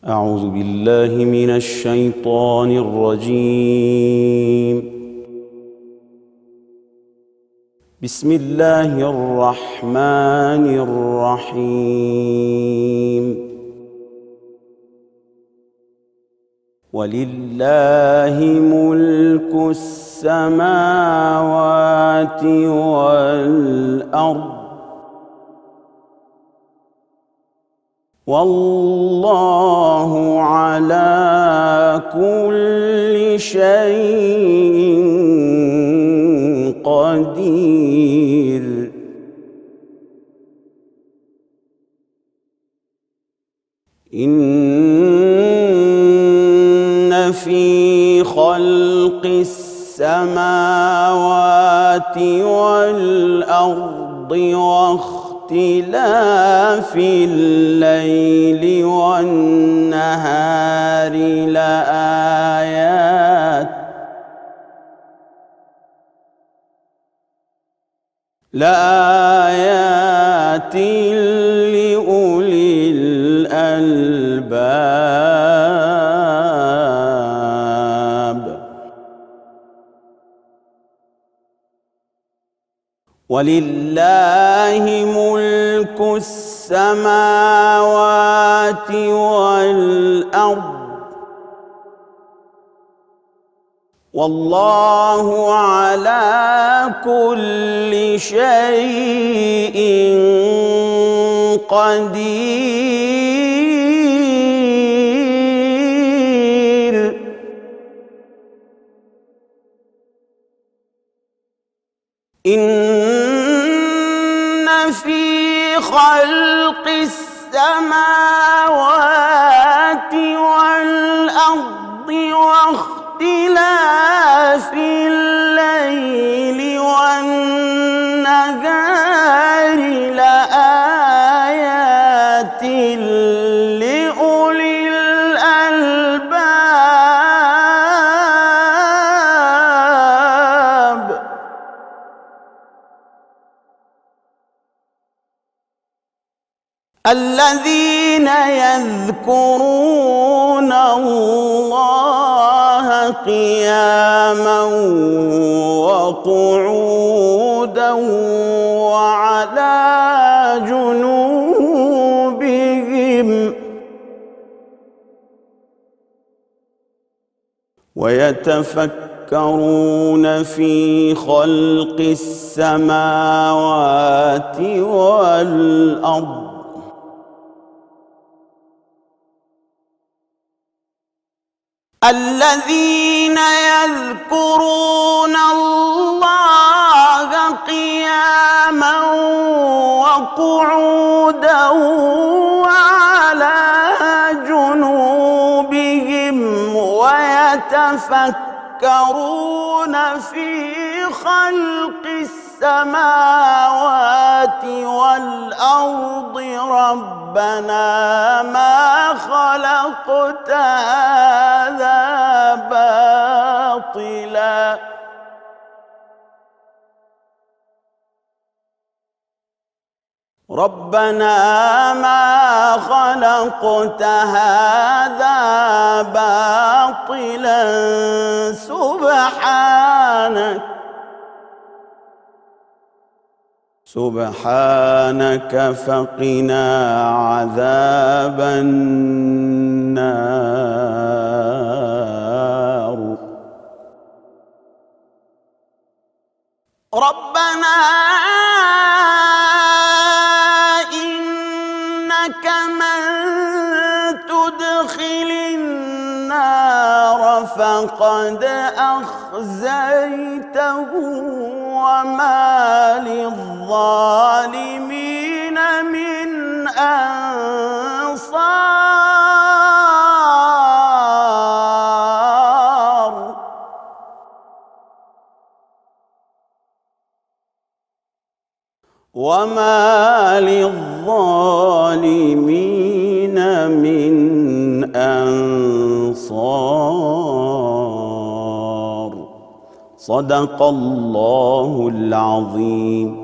أعوذ بالله من الشيطان الرجيم. بسم الله الرحمن الرحيم. ولله ملك السماوات والأرض والله على كل شيء قدير. إن في خلق السماوات والأرض واختلاف الليل والنهار لآيات لأولي الألباب. ولله ملك السماوات والأرض والله على كل شيء قدير. إن في خلق السماوات والأرض واختلاف الليل والنهار لآيات لأولي الألباب. الذين يذكرون الله قياما وقعودا وعلى جنوبهم ويتفكرون في خلق السماوات والأرض الذين يذكرون الله قياما وقعودا وعلى جنوبهم ويتفكرون في خلق السماوات والأرض ربنا ما خلقت هذا باطلا ربنا ما خلقت هذا باطلا سبحانك فقنا عذاب النار. ربنا إنك من تدخل النار فقد أخزيته وما للظالمين من أنصار. وما للظالمين من أنصار. صدق الله العظيم.